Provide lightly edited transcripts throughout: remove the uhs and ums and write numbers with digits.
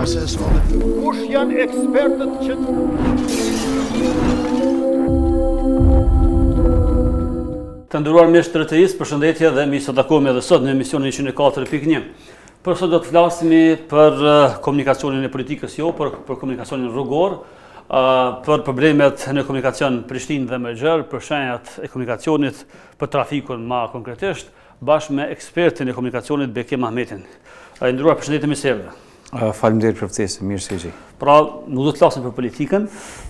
process all the time. Kush janë ekspertët që të nderuar miq të RTI-s, përshëndetje dhe mi sot takojmë edhe sot në emisionin 104.1. Për sot do të flasmi për komunikacionin e politikës për komunikacionin rrugor, për problemet në komunikacion Prishtinë dhe Mexher, për shenjat e komunikacionit, për trafikun më konkretisht, bashkë me ekspertin e komunikacionit Bekim Ahmetin. Nderuar, përshëndetje me seve. Faleminderit për ftesën, mirë se jeni. Pra, nuk do të flasim për politikën,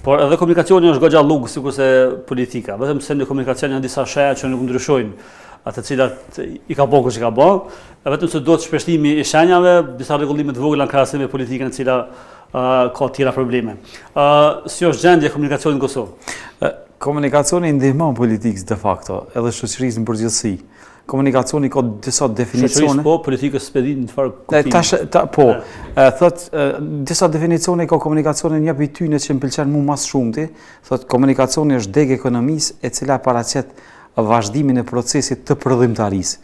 por edhe komunikacioni është goxha lugë sikurse politika, vetëm se në komunikacion janë disa shenja që nuk ndryshojnë, ato të cilat i ka bërë që ka bërë, vetëm se do të shpeshtimi i shenjave, disa rregullime të vogla në krahasim me politikën e cila ka tjera probleme. Si është gjendja e komunikacionit në Kosovë? Komunikacioni ndihmon politikës de facto, edhe shoqërisë në përgjithësi. Komunikacioni ka disa definicione. Shoqërisë po, politikës s'pedi në çfarë kuptimi. Disa definicione ka komunikacioni një prej tyre që më pëlqen mua më shumti, thot komunikacioni është degë ekonomisë e cila paraqet vazhdimin e procesit të prodhimtarisë.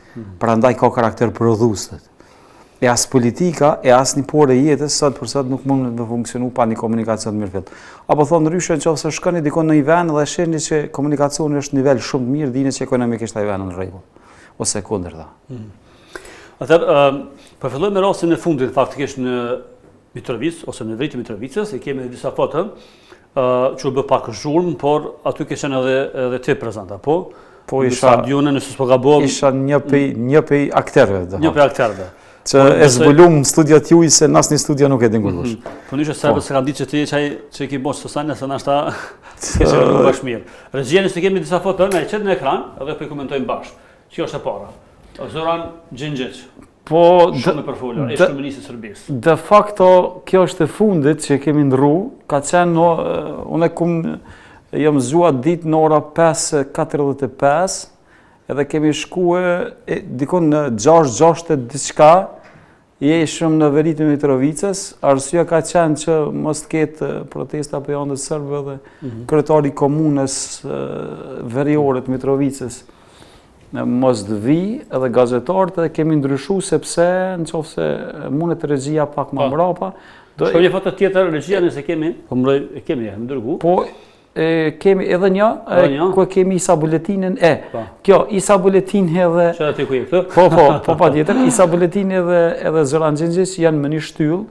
Prandaj ka karakter prodhues. E as politika, e as një porë e jetës, sot për sot nuk mund të funksionu pa një komunikacion të mirëfillt. Apo thonë ndryshe nëse shkoni dikon në një vend dhe shihni që komunikacioni është në nivel shumë të mirë, dini që ekonomikisht ai vend në rregull. Ose kundërta. Atëherë, për filloj me rastin e fundit faktikisht në Mitrovic ose në drejtë Mitrovicës, e kemi disa foto që u bë pak zhurmë, por aty kishin edhe ti prezant, apo? Po isha stadionin nëse s'po gaboj. Isha një pej aktorëve. Një pej aktorëve. Që e zbulum studiat juaj se në asnjë studio nuk e dingullosh. Po nishe se s'ka ditë që ti që ki bosh sosane se nashta s'ke qenë bashkë mirë. Regjia nëse kemi disa foto na e çet në ekran, edhe po i komentojmë bashkë. Që është e para? Zoran Xhenxheç. Po shumë e përfolur, është kryeminist i Serbisë. De facto kjo është e fundit që kemi ndrru, ka qenë unë jam zgjuar ditë në ora 5:45, edhe kemi shkuar dikon në 6:60 diçka, jeshëm në veri të Mitrovicës, arsyeja ka qenë që mos të ketë protesta për janë të serbëve dhe kryetari i komunës veriore të Mitrovicës mos të vi, edhe gazetarët edhe kemi ndryshu sepse nëse mundet regjia pak më mbrapa. Shkoj një foto tjetër regjia nëse kemi, po e kemi më dërgu. Po kemi edhe një ku kemi Isa Buletinën Kjo Isa Buletin edhe çfarë aty ku je këtu? Po patjetër Isa Buletin edhe Zoran Xhenxheç janë më një shtyll.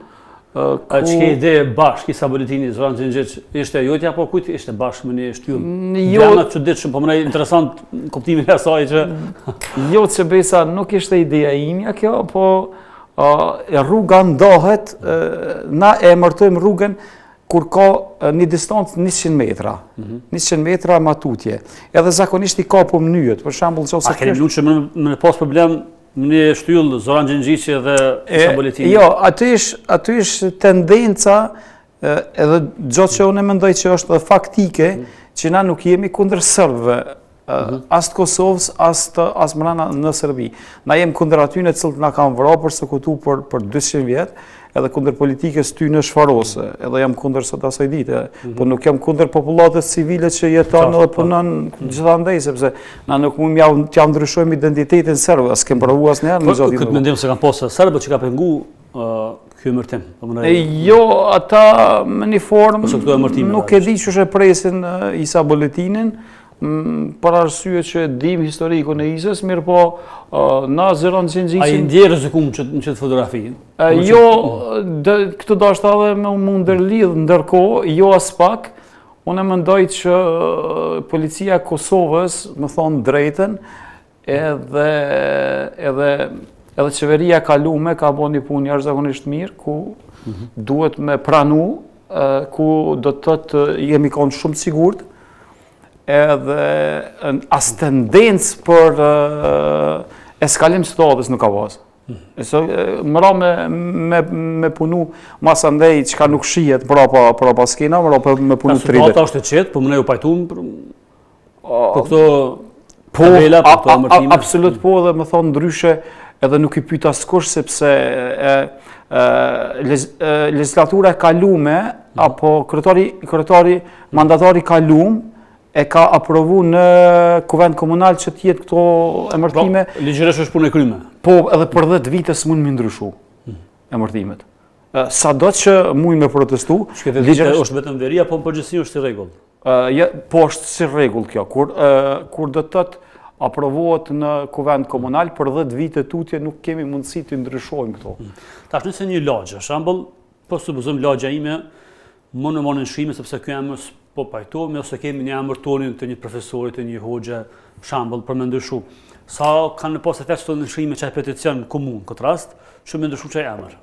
A çka ide bashkë Isa Buletini Zoran Xhenxheç ishte jotja apo kujt ishte bashkë me një shtyll? Janë çuditshëm, po më interesant kuptimi i asaj që jo se besa nuk ishte ideja ime kjo, po rruga ndohet, na e emërtojmë rrugën kur ka një distancë 100 metra. 100 metra matutje. Edhe zakonisht i ka po mënyet. Për shembull, nëse a keni lutur me pas problem në shtyll Zoran Xhenxheçi dhe Isa Buletini? Jo, aty është tendenca edhe gjë që unë mendoj që është faktike, që na nuk jemi kundër serbëve, as të Kosovës, as mbrana në Serbi. Na jemi kundër atyre të cilët na kanë vrarë përsekutu për 200 vjet, edhe kundër politikës tyne shfarose, edhe jam kundër sot asaj dite, po nuk jam kundër popullatës civile që jeton edhe punon gjithandej, sepse na nuk mund t'ja ndryshojmë identitetin serb, as kem provu asnjëherë në zotin. Këtë mendim se kanë pasur serbët që ka pengu ky emërtim. Jo, ata në një formë nuk e di ç'është presin Isa Buletinin, për arsye që dim historikun e Isës, mirë po na Zoran Xhenxheçi. A i ndje rrezikum në çet fotografi? Jo, këtë do është edhe me më ndërlidh ndërkohë, jo as pak. Unë mendoj që policia e Kosovës, më thonë drejtën, edhe qeveria kalume ka bërë një punë jashtëzakonisht mirë, ku duhet me pranu, ku do të thotë jemi kanë shumë të sigurt, edhe as tendencë për eskalim situatës nuk ka pasur. Mëra me punu mas andej çka nuk shihet prapa skena, mëra me punu të rritë. Situata është e qetë, po më ne u pajtuam po këto tabela, po këto amërtime. Absolut po, dhe më thonë ndryshe edhe nuk i pyet askush sepse legislatura e kalume apo kryetari mandatari kalum e ka aprovu në kuvend komunal që t'jetë këto emërtime. Ligjërisht është punë e kryme. Po, edhe për 10 vite s'mund mi ndryshu emërtimet. Sado që mujnë me protestu, është vetëm veri apo në përgjithësi është i rregull? Po është si rregull kjo, kur do të thotë aprovohet në kuvend komunal për 10 vite tutje nuk kemi mundësi të ndryshojmë këto. Tash nëse një lagje, shembull, po supozojmë lagja ime më në nshime sepse ky emër po pajtohemi ose kemi një emër tonin të një profesori, të një hoxhe, shembull për më ndryshu. Sa kanë pas efekt të ndryshime çaj peticion komun këtë rast, që më ndryshu çaj emër.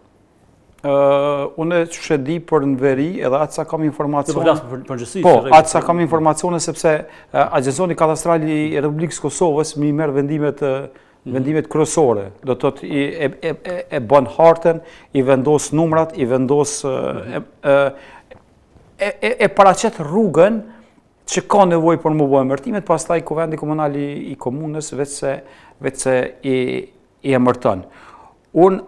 Unë që di për në veri edhe atë sa kam informacione. Po, atë sa kam informacione sepse Agjencioni Kadastrali i Republikës Kosovës mi merr vendimet kryesore. Do të thotë e bën hartën, i vendos numrat, i vendos e paraqet rrugën që ka nevojë për më bëjë emërtimet, pastaj kuvendi komunal i komunës vetëse i emërton. Unë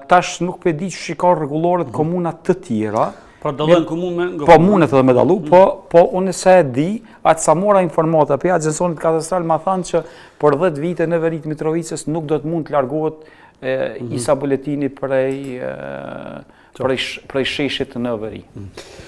tash nuk pe di që ka rregullore të komunat të tjera. Pra dallojnë komunë me... Po mundet edhe me dallu, po unë se e di, atë sa mora informata, për Agjencionit Kadastral ma thanë që për 10 vite në verit Mitrovicës nuk do të mund të largohet Isa Buletini prej sheshit në veri.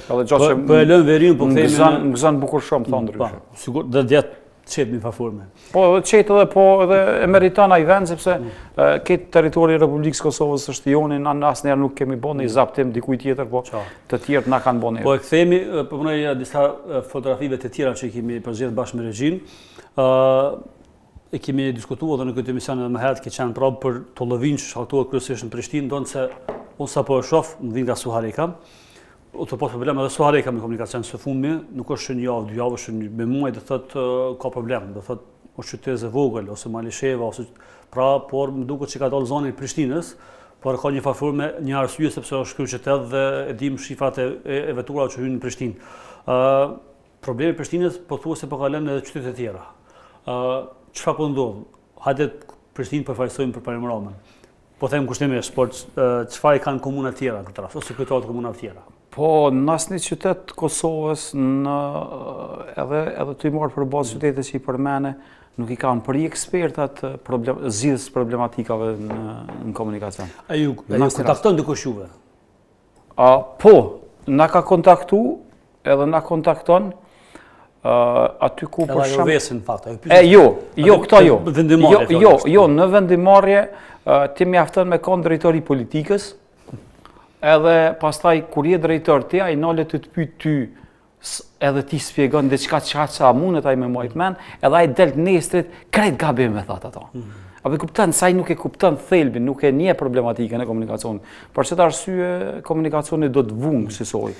Po e lën verin, po më gëzon bukur shumë, thonë ndryshe. Sigur, dhe djetë qetë një faforme. Po, qetë edhe e meriton ai vend, sepse këtë territori i Republikës Kosovës është jonin, asnjëherë nuk kemi bënë një zaptim dikujt tjetër, po të tjerët na kanë bënë. Po e kthehemi, përpunoj disa fotografive të tjera që kemi përzgjedhur bashkë me regjin. E kemi diskutuar edhe në këtë emision edhe më herët, ke qenë prapë për të lëvinë që shkaktuar kryesisht në Prishtinë, ndonë se unë sapo e shoh, më vjen nga Suhareka. Të pas problem edhe Suhareka me komunikacion së fundmi, nuk është një javë, 2 javë, është me muaj do thotë ka problem, do thotë është qytet e vogël ose Malisheva ose por më duket që ka dalë zonën e Prishtinës, por ka një farforme, një arsye sepse është ky qytet dhe e dim shifrat e veturave që hyjnë në Prishtinë. Problemi i Prishtinës pothuajse po kalon edhe qytete të tjera. Çfarë po ndodh? Hajde Prishtinë përfaqësojmë për Parimramën. Po them kushtimisht, por çfarë kanë komunat tjera këtë rast ose kryetarët e komunave tjera? Po, në asnjë qytet të Kosovës, edhe të i marrë për bazë qytetet që i përmene, nuk i kanë përri ekspertat zgjidhjes problematikave në komunikacion. A ju kontakton dikush juve? Po, na ka kontaktu, edhe na kontakton aty ku për shemb. Edhe vesin fakt. Këto jo. Vendimarrje. Jo, në vendimarrje ti mjafton me kon drejtori politikës. Edhe pastaj kur je drejtor ti, ai nalet të pyet ty, edhe ti shpjegon diçka çka mundet ai me majt mend, edhe ai del nestrit krejt gabim me thatë ato. Apo kupton se ai nuk e kupton thelbin, nuk e njeh problematikën e komunikacionit. Për çfarë arsye komunikacioni do të vungë kësaj?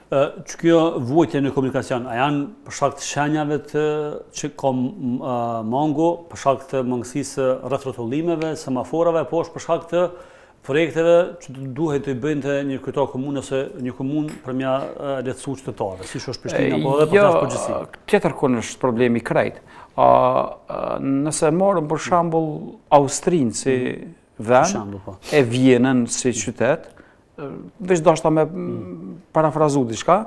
Që kjo vujtje në komunikacion, a janë për shkak të shenjave që ka mango, për shkak të mangësisë rreth rrotullimeve, semaforave, apo është për shkak të projekteve që duhet të bëjnë një kryetar komunë ose një komunë për mja lehtësu qytetarëve, si është Prishtina, po edhe për përgjithësi. Tjetër kënd është problemi krejt. Nëse marrëm për shembull Austrinë si vend, e Vienën si qytet, veç dashta me parafrazu diçka,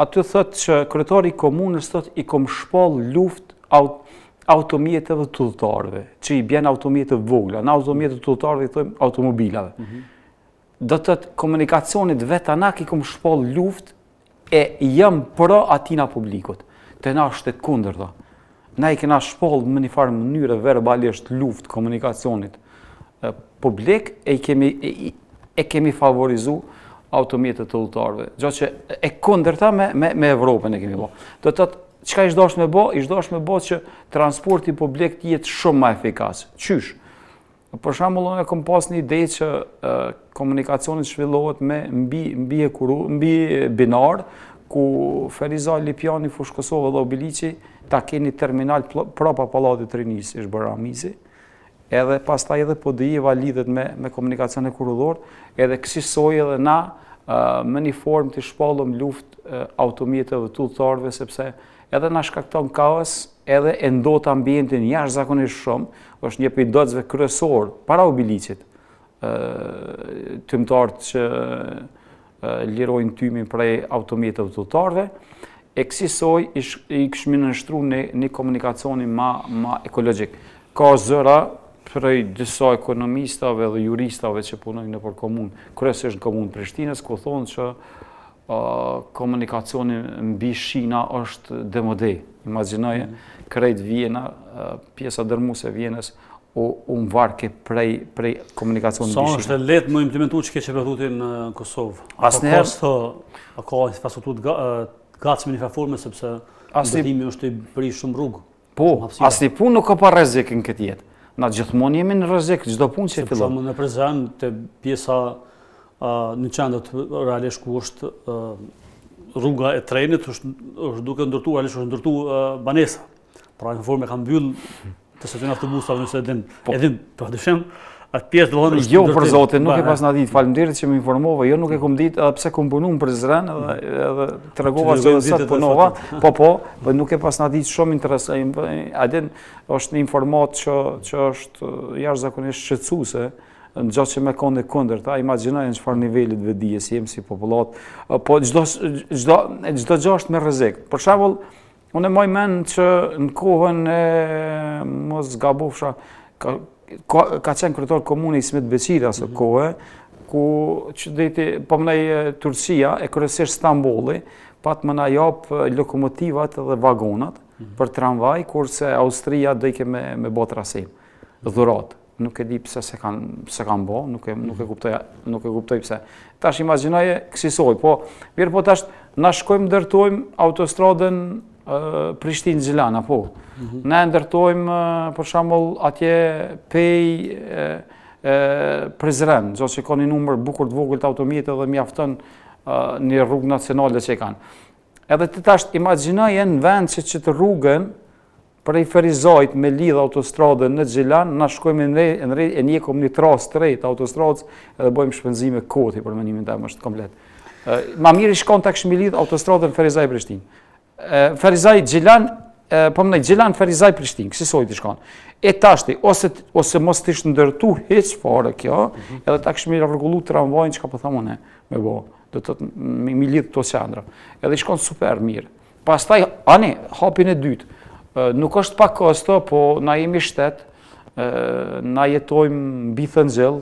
aty thotë që kryetari i komunës thotë i kom shpall luftë automjeteve të udhëtarëve, që i bjen automjete vogla, në automjete të udhëtarëve i thojmë automobilave. Do të thotë komunikacionit vetanak i kom shpall luftë e jam pro atina publikut. Te na është e kundërta. Na i kena shpall në një farë mënyrë verbalisht luftë komunikacionit publik e kemi favorizu automjete të udhëtarëve. Gjatë që e kundërta me Evropën e kemi bo. Do të thotë çka ish dosh me bë? Ish dosh me bë që transporti publik të jetë shumë më efikas. Qysh? Për shembull, unë kam pas një ide që komunikacioni zhvillohet me mbi binar, ku Feriza Lipjani, Fush Kosovë dhe Obiliqi ta keni terminal prapa Pallatit të Rinisë, ish Baramizi, edhe pastaj edhe PDI-va lidhet me komunikacione kurrëdor, edhe kësaj edhe na me një formë të shpallëm luftë automjeteve të udhëtarëve, sepse edhe na shkakton kaos, edhe e ndot ambientin jashtëzakonisht shumë, është një prej dotësve kryesor para Obiliqit, tymtarët që lirojnë tymin prej automjeteve të udhëtarëve, e kësaj i kishmi nënshtruar në komunikacionin ma ekologjik. Ka zëra prej disa ekonomistave dhe juristave që punojnë nëpër komunë, kryesisht në komunë Prishtinës, ku thonë që komunikacioni mbi shina është demode. Imagjinoje, krejt Vjena, pjesa dërmuese e Vjenës, u mvarke prej komunikacioni mbi shina. Sa është lehtë më implementu që ke qeverisur në Kosovë? Asnjëherë. A ka infrastrukturë gatshme në forme sepse ndërtimi është i bëri shumë rrugë. Po, asnjë punë nuk ka pa rrezik në këtë jetë. Na gjithmonë jemi në rrezik çdo punë që fillon. Në prezant te pjesa në qendër realisht ku është rruga e trenit është duke ndërtuar, realisht është ndërtuar banesa. Pra në formë ka mbyll të stacion autobusave nëse edhin padyshim atë pjesë do të jo për zotin, nuk e pas na ditë. Faleminderit që më informove. Jo nuk e kam ditë edhe pse kam punuar për Zren edhe tregova se sot punova. Po, nuk e pas na ditë shumë interesant. Adin është një informat që është jashtëzakonisht shqetësuese. Në gjatë që me konë e kundërta, imagjinojnë çfarë nivelit vetdijes jem si popullat, po çdo gjë është me rrezik. Për shembull, unë moj mend që në kohën e mos gabofsha ka qenë kryetar komune Ismet Beqiri asë kohë, ku qyteti pomnej Turqia e kryesisht Stambolli pat më na jap lokomotivat dhe vagonat për tramvaj, kurse Austria do ike me bë trasim, dhurat. Nuk e di pse se kanë bë, nuk e kuptoj pse. Tash imagjinoje kësaj, po mirë po tash na shkojmë ndërtojmë autostradën Prishtinë-Xhilana, po. Ne ndërtojmë për shembull atje pej Prizren, gjatë që ka një numër bukur të vogël të automjete dhe mjafton një rrugë nacionale që e kanë. Edhe të tash imagjinoje në vend që të rrugën prej Ferizajt me lidh autostradën në Xhilan, na shkojmë e njekëm një tras të rejt autostradës edhe bëjmë shpenzime koti për mendimin tim është komplet. Ma mirë i shkon ta kishim lidh autostradën Ferizaj-Prishtinë. Ferizaj-Xhilan, po më Xhilan-Ferizaj Prishtinë, kësaj të shkon. E tashti, ose mos të ishte ndërtu hiç fare kjo, edhe ta kishim rregullu tramvajin çka po them unë me bë. Do të thotë mi lidh këto qendra. Edhe i shkon super mirë. Pastaj hapin e dytë. Nuk është pa kosto, po na jemi shtet, na jetojmë mbi thëngjell,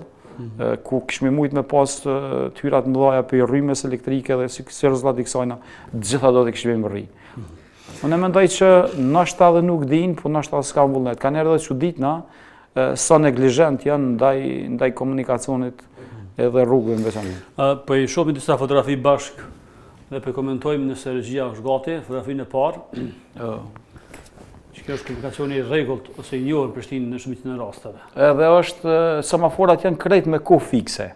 ku kishme mujt me pas tyrat mëdhaja për rrymes elektrike dhe si rezultat i kësajna, gjitha do të kishme më rri. Unë mendoj që ndoshta edhe nuk din, po ndoshta s'ka vullnet. Kanë erdhur çuditna sa neglizhent janë ndaj komunikacionit edhe rrugëve në veçantë. Po i shohim disa fotografi bashk dhe po komentojmë nëse regjia është gati, fotografinë e parë. Kjo është komunikacioni i rregullt ose i njohur në Prishtinë në shumicën e rasteve. Edhe është semaforat janë krejt me kohë fikse.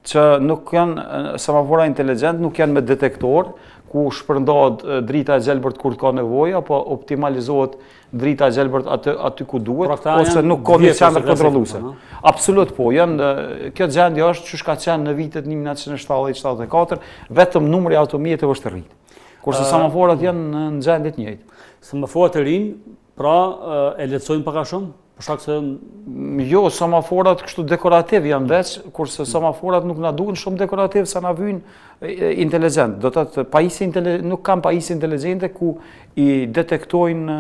Që nuk janë semafora inteligjent, nuk janë me detektor, ku shpërndahet drita e gjelbërt kur ka nevojë, apo optimalizohet drita e gjelbërt aty ku duhet, ose nuk ka një qendër kontrolluese. Absolut po, kjo gjendje është çush ka qenë në vitet 1970-74, vetëm numri i automjeteve është rrit. Kurse semaforat janë në gjendje të njëjtë. Semaforat e rinj, pra e lehtësojnë pak a shumë? Për shkak se jo, semaforat kështu dekorativ janë veç, kurse semaforat nuk na duhen shumë dekorativ sa na vyjnë inteligjent. Do të thotë nuk kanë pajisje inteligjente ku i detektojnë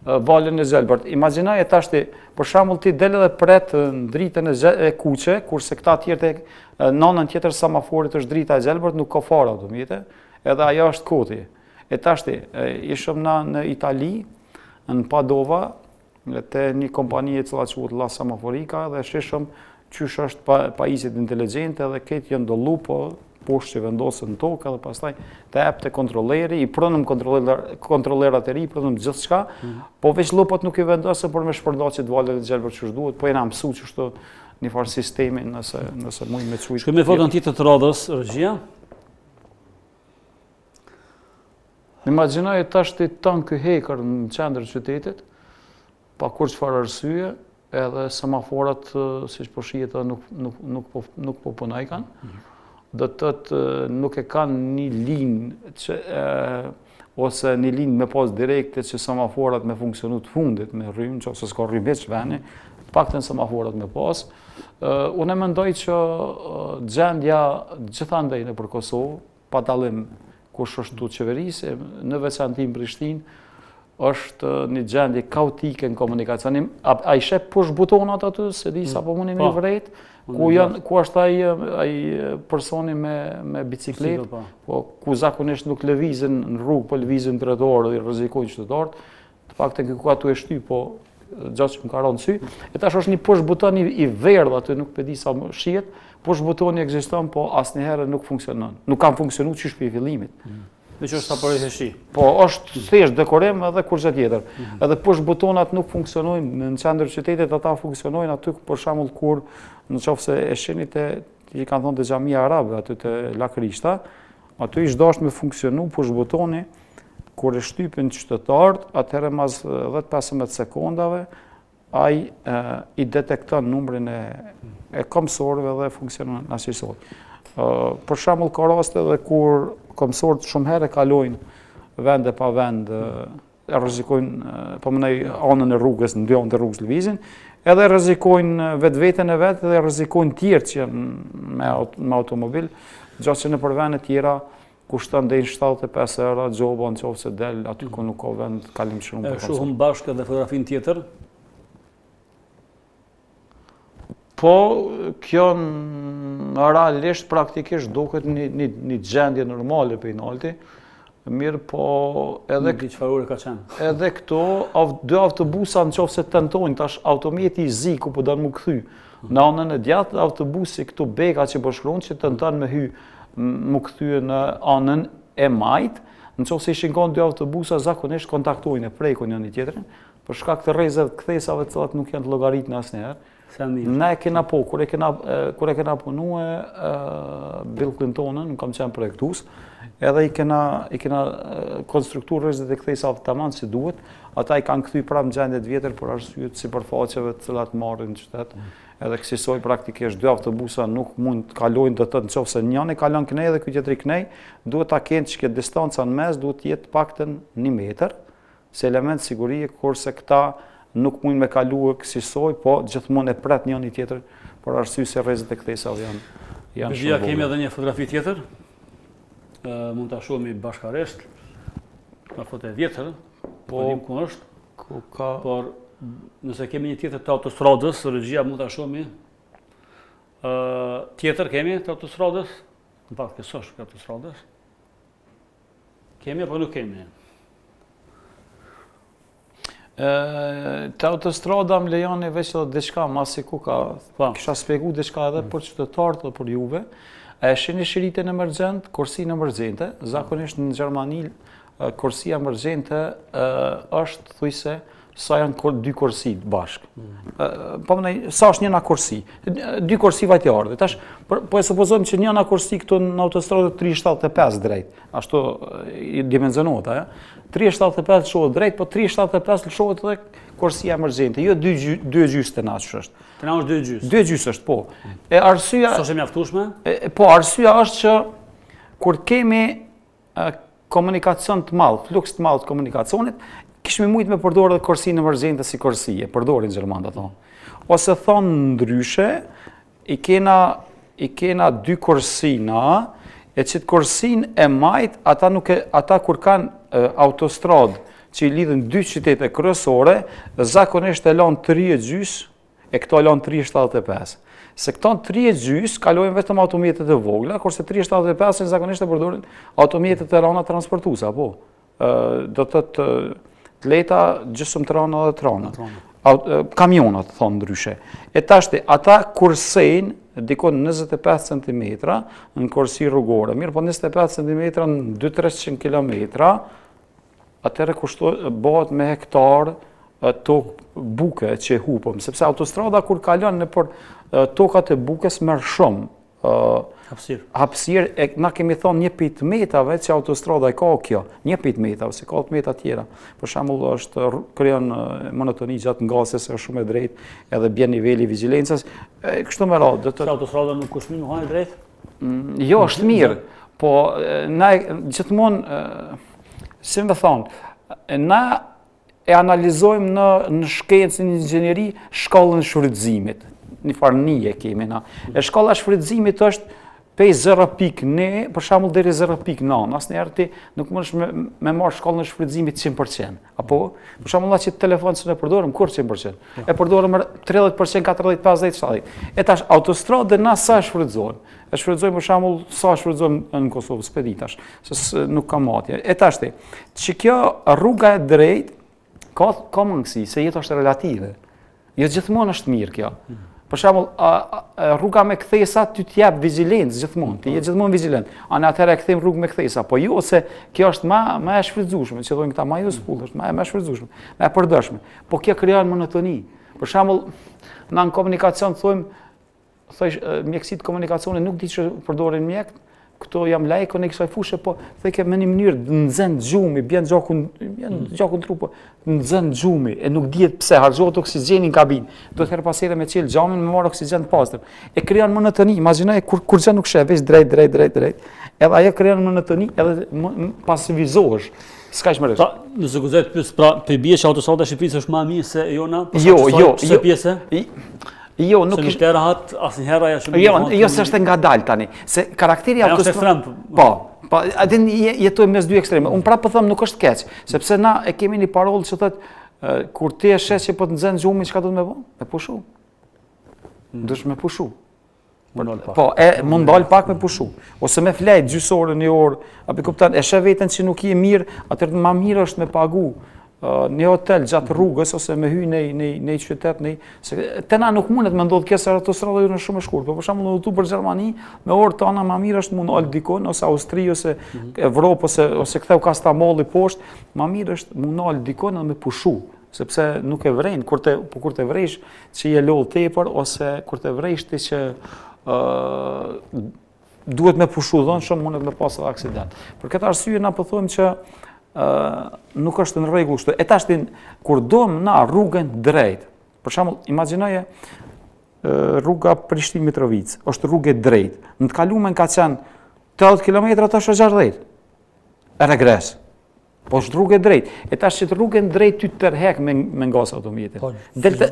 valën e gjelbërt. Imagjinoj tashti, për shembull ti del edhe pret në dritën e kuqe, kurse këta tjerë nënën tjetër semaforit është drita e gjelbërt, nuk ka fara automjete, edhe ajo është koti. E tashti, ishëm na në Itali, në Padova, te një kompani e cila quhet La Semaforika, dhe shishëm qysh është pajisjet inteligjente dhe këtë janë dollu, po poshtë që vendosën në tokë, dhe pastaj të epte kontroleri, i pronëm kontrolerat e ri, i pronëm gjithë shka, po veç lupot nuk i vendosën për me shpërnda që të valet e gjelbër që duhet, po jena mësu që shto një farë sistemi nëse mujnë me qujtë. Shkëm me foton tjetër të radhës, regjia? Imagjinoj tashti tank ky hekër në qendër qytetit, pa kur çfarë arsye, edhe semaforat, siç po shihet, nuk po punojnë kanë. Do të thotë nuk e kanë një linjë ose një linjë me pas direkte që semaforat me funksionu të fundit me rrymë, ose s'ka rrymë veç veni, paktën semaforat me pas. Unë mendoj që gjendja gjithandej nëpër Kosovë, pa dallim kush është tu qeverisë, në veçantim Prishtinë, është një gjendje kaotike në komunikacionim. A i shep push butonat aty, se di sa po mundi me vrejt, ku është ai personi me biciklet, ku zakonisht nuk lëvizin në rrugë, po lëvizin në trotuar dhe rrezikojnë qytetarët. Të paktën këtu aty e shty, po gjatë që më ka rënë sy. E tash është një push buton i verdh aty, nuk e di sa më shihet. Push butoni ekziston, po asnjëherë nuk funksionon. Nuk kanë funksionuar çish për fillimit. Dhe që është ta përrejtë shi. Po, është thjesht dekorim edhe kurse tjetër. Edhe push butonat nuk funksionojnë në qendër qytetit, ata funksionojnë aty për shembull kur nëse e shihni te i kanë thonë te xhamia arabe aty te Lakrishta, aty ish dashur me funksionu push butoni kur e shtypin qytetarët, atëherë mas 10-15 sekondave ai i detekton numrin e komësorëve dhe funksionon asnjësoj. Për shembull ka raste edhe kur komësorët shumë herë kalojnë vende pa vend, e rrezikojnë po mënej anën e rrugës, në dy anët e rrugës lëvizin, edhe rrezikojnë vetveten e vet dhe rrezikojnë tjerë që me automobil, gjatë që në për vende tjera kushton deri 75 euro xhoba nëse del aty ku nuk ka vend kalim shumë për. E shohim bashkë edhe fotografin tjetër. Po, kjo realisht praktikisht duket një gjendje normale për inalti, mirë po edhe këto, dy autobusa në qofë se tentojnë, tash automjeti i zi ku po dënë më këthy, në anën e djatë autobusi këtu beka që po shkruan që tenton me hy më këthy në anën e majt, në qofë se ishin konë dy autobusa zakonisht kontaktojnë e prejkon një tjetërin, për shkak të rrezet kthesave të cilat nuk janë të llogaritnë asnjëherë. Ne e kena po, kur e kena punu Bill Clintonën, nuk kam qenë projektus, edhe i kena konstruktur rrezet e kthesave tamam si duhet, ata i kanë kthy prapë në gjendje të vjetër për arsye të sipërfaqeve të cilat marrin në qytet. Edhe kësaj praktikisht dy autobusa nuk mund të kalojnë, do të nëse njëri kalon kënej dhe ky tjetri kënej, duhet ta kenë që distanca në mes duhet të jetë paktën 1 metër, si element sigurie, kurse këta nuk mund me kalu kësaj, po gjithmonë e pret njëri tjetër për arsye se rrezet e kthesave janë shumë. Kemi edhe një fotografi tjetër. Mund ta shohim bashkërisht. Ka foto e vjetër, po dim ku është. Ku ka. Por nëse kemi një tjetër të autostradës, regjia mund ta shohim. Tjetër kemi të autostradës? Në fakt këso është autostradës. Kemi apo nuk kemi? Të autostrada më lejoni veç edhe diçka, masi ku kisha spjegu diçka edhe për qytetarët dhe për juve. E shihni shiritën emergjent, kursinë emergjente, zakonisht në Gjermani kursia emergjente është thujse sa janë dy kursi bashkë. Po mënej, sa është njëna kursi? Dy kursi vajtë ardhe. Tash, po e supozojmë që njëna kursi këtu në autostradë 375 drejt. Ashtu i dimensionohet, aja. 375 shohet drejt, po 375 shohet edhe kursia emergjente. Jo dy gjysë të na që është. Të na është dy gjysë? Dy gjysë është, po. E arsyeja... Sa është e mjaftueshme? Po, arsyeja është që kur kemi komunikacion të madh, fluks të madh të komunikacionit, kishmi mujt me përdorë dhe kursinë emergjente si kursi, e përdorin gjermanët ato. Ose thonë ndryshe, i kena dy kursina, e që të kursin e majt, ata kur kanë autostradë që i lidhen dy qytete kryesore, zakonisht e lanë 3,5, e këto e lanë 3,75. Se këto 3,5 kalojnë vetëm automjetet e vogla, kurse 3,75 zakonisht e përdorin automjetet e rana transportuesa, po. Do të leta gjysmë trana dhe trana. Kamionat, thonë ndryshe. E tashti, ata kursejnë dikon 25 cm në kursi rrugore. Mirë, po 25 cm në 200-300 km, atëre bëhet me hektar tokë buke që hupëm. Sepse autostrada kur kalon në për tokat e bukes merr shumë hapësirë, na kemi thonë 1 metave që autostrada e ka kjo, 1 metave, se ka 8 meta tjera. Për shembull është krijon monotoni gjatë ngasjes, është shumë e drejtë, edhe bjen niveli i vigjilencës. Kështu me radhë, Se autostrada nuk kushton nuk hajë drejt? Jo, është mirë, po na gjithmonë si më thonë, na e analizojmë në shkencën e inxhinieri shkallën e shfrytëzimit. Një farë nije kemi na. E shkalla e shfrytëzimit është pej 0.1, për shembull deri 0.9, asnjëherë ti nuk mundesh me marrë shkallën e shfrytëzimit 100%. Apo, për shembull atë telefon që ne përdorim kur 100%. E përdorim 30%, 40, 50, 70. E tash autostradë na sa shfrytëzohen. E shfrytëzojmë për shembull sa shfrytëzojmë në Kosovë speditash, se nuk ka matje. E tash ti, që kjo rruga e drejtë ka mangësi, se jetë është relative. Jo gjithmonë është mirë kjo. Për shembull, rruga me kthesa ty t'jap vigjilencë gjithmonë, ti je gjithmonë vigjilent. Ana atëherë e kthejmë rrugë me kthesa, po jo se kjo është më e shfrytëzueshme, që thonë këta më e spullësh, më e shfrytëzueshme, më e përdorshme. Po kjo krijon monotoni. Për shembull, në komunikacion thojmë mjekësitë komunikacione nuk di që përdorin mjek, këto jam lajko në kësaj fushë, po theke me një mënyrë nxen xhumi, bjen gjakun trup, nxen xhumi, e nuk dihet pse harxhohet oksigjeni në kabinë. Duhet her pasere me çel xhamin me marr oksigjen të pastër. E krijon monotoni, imagjinoj kur gjë nuk sheh, veç drejt. Edhe ajo krijon monotoni, edhe pasivizohesh. S'ka më rresh. Nëse guxet pyet pra pe bie që autostrada e Shqipërisë është më e mirë se jona, Jo, pjesë. Jo, nuk është rahat asnjëherë ajo shumë. Jo, s'është ngadalë tani, se karakteri autostradës. Po, atë jetojmë mes dy ekstreme. Unë prapë po them nuk është keq, sepse na e kemi një parollë që thotë kur ti e shes që po të nxen xhumin, çka do të më bëj? Me pushu. Dush me pushu. Po, mund dal pak me pushu. Ose me flejt gjysore një orë, apo kupton, e sheh veten që nuk je mirë, atëherë më mirë është me pagu një hotel gjatë rrugës ose me hy në qytet, se te na nuk mundet me ndodh kjo se autostrada është shumë e shkurtër. Po për shembull në udhëtu për Gjermani, me orë tona më mirë është mund ol dikon ose Austri ose Evropë ose ktheu Kastamolli poshtë, më mirë është mund ol dikon edhe me pushu, sepse nuk e vren kur të vresh që je lodh tepër ose kur të vresh ti që duhet me pushu dhon shumë mundet me pas aksident. Për këtë arsye na po thonë që nuk është në rregull kështu. E tash kur dom na rrugën drejt. Për shembull, imagjinoje rruga Prishtinë-Mitrovica, është rrugë drejt. Në të kaluamën ka qenë 80 km, tash është 60. E regres. Po është rrugë drejt. E tash që rrugën drejt ty tërhek me ngas automjetin.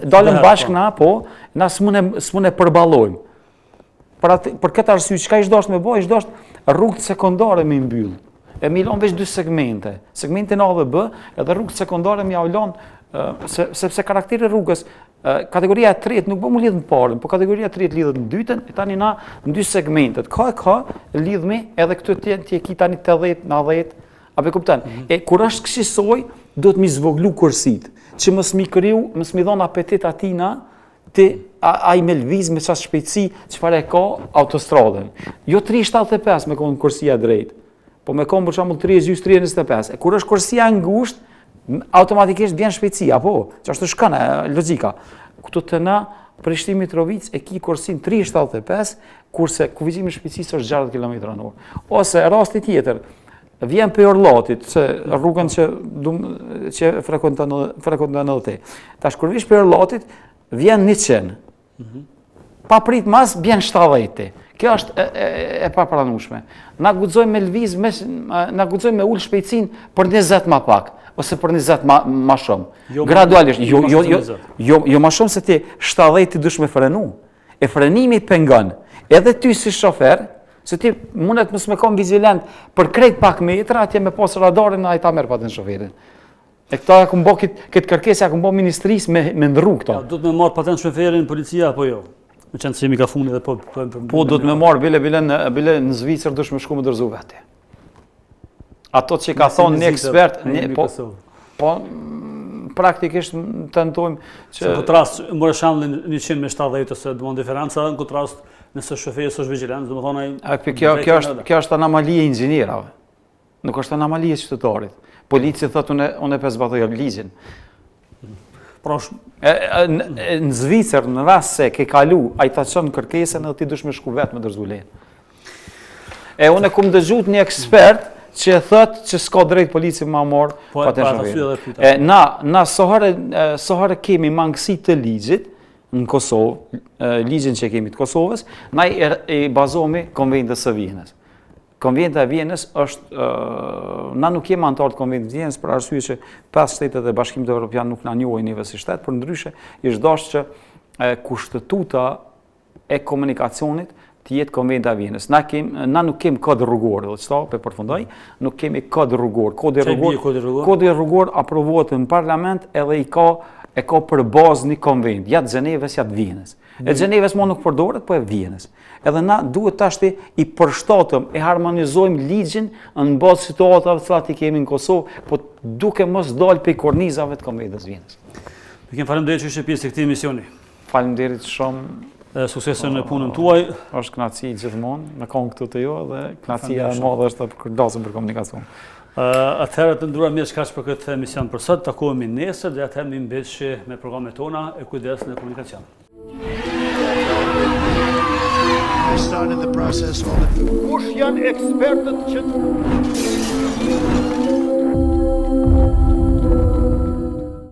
Dalëm bashkë na, po, na s'mund e përballojmë. Për këtë arsye çka ish dashur me bëj, ish dashur rrugë sekondare me mbyll. E mi lon veç dy segmente. Segmentin A dhe B, edhe rrugë sekondare mi lon sepse karakteri rrugës, kategoria e tretë nuk bëmë lidhë në parën, po kategoria e tretë lidhët në dytën, e tani na në dy segmentet. Ka lidhëmi edhe këtë ti e ki tani 80, 90, apo kupton? E kur është kësaj, duhet mi zvoglu kursit, që mos mi dhon apetit atina ti ai me lviz me çast shpejtësi çfarë ka autostradën. Jo 375 me kon kursia drejt. Po me kom për shembull 30-25. E kur është kursia ngushtë, automatikisht vjen shpejtësia, apo? Ç'është shkon logjika. Këtu te na Prishtinë-Mitrovica e ki kursin 375, kurse kufizimi i shpejtësisë është 60 km/h. Ose rasti tjetër, vjen pe Orllatit, se rrugën që frekuenton te. Tash kur vish pe Orllatit, vjen 100. Pa prit mas vjen 70. Kjo është e papranueshme. Na guxojmë me lviz, na guxojmë me ul shpejtësinë për 20 më pak ose për 20 më shumë. Gradualisht, jo më shumë se ti 70 ti dush me frenu. E frenimi pengon edhe ty si shofer, se ti mundet mos me kom vigjilent për krejt pak metra, atje me pas radarin ai ta merr patën shoferin. E këta e kumbo këtë kërkesë e kumbo ministrisë me ndrru këto. Do të me marr patën shoferin policia apo jo? Me qenë se jemi ka fundi dhe po do të me marë bile në Zvicër dush me shku me dërzu vete. Ato që ka thonë një ekspert, po praktikisht tentojmë që... Se në këtë rast, mërë shamlin 100 me 70 ose dëmon diferenca, në këtë rast nëse shoferi është vigjilent, dhe më thonë... Kjo është anomalie e inxinierave, nuk është anomalie e qytetarit. Polici thotë unë e zbatoj ligjin. Në Zvicër, në rast se ke kalu, a i ta qënë kërkesën edhe ti dush me shku vetë me dërzu lejnë. E unë e kum dëgjut një ekspert që thëtë që s'ka drejt polici ma morë patën shoferin. Na sohare kemi mangësi të ligjit në Kosovë, ligjin që kemi të Kosovës, na i bazohemi Konventit të Vienës. Konventi e Vienës është, na nuk jemi antar të Konventit të Vienës për arsye që 5 shtetet e Bashkimit Evropian nuk na njohin neve si shtet, për ndryshe është dashur që kushtetuta e komunikacionit të jetë konventi i Vienës. Na nuk kemi kod rrugor, do të thotë, për përfundoj, nuk kemi kod rrugor. Kodi rrugor aprovohet në parlament edhe e ka për bazë një konvent, ja të Gjeneves, ja të Vienës. E Gjeneves nuk përdoret, po e Vienës. Edhe na duhet tashti i përshtatëm, e harmonizojmë ligjin në bazë situatave të cilat i kemi në Kosovë, po duke mos dalë pe kornizave të konventit Vienës. Ju kem faleminderit që ishte pjesë e këtij misioni. Faleminderit shumë. Suksese në punën tuaj. Është kënaqësi gjithmonë në kohën këtu të ju dhe kënaqësia e madhe është të kërdasim për komunikacion. Atëherë të nderuar miq, kaq për këtë emision për sot. Takohemi nesër dhe atëherë mi mbetshi me programet tona e kujdesin e komunikacionit. Kush janë ekspertët që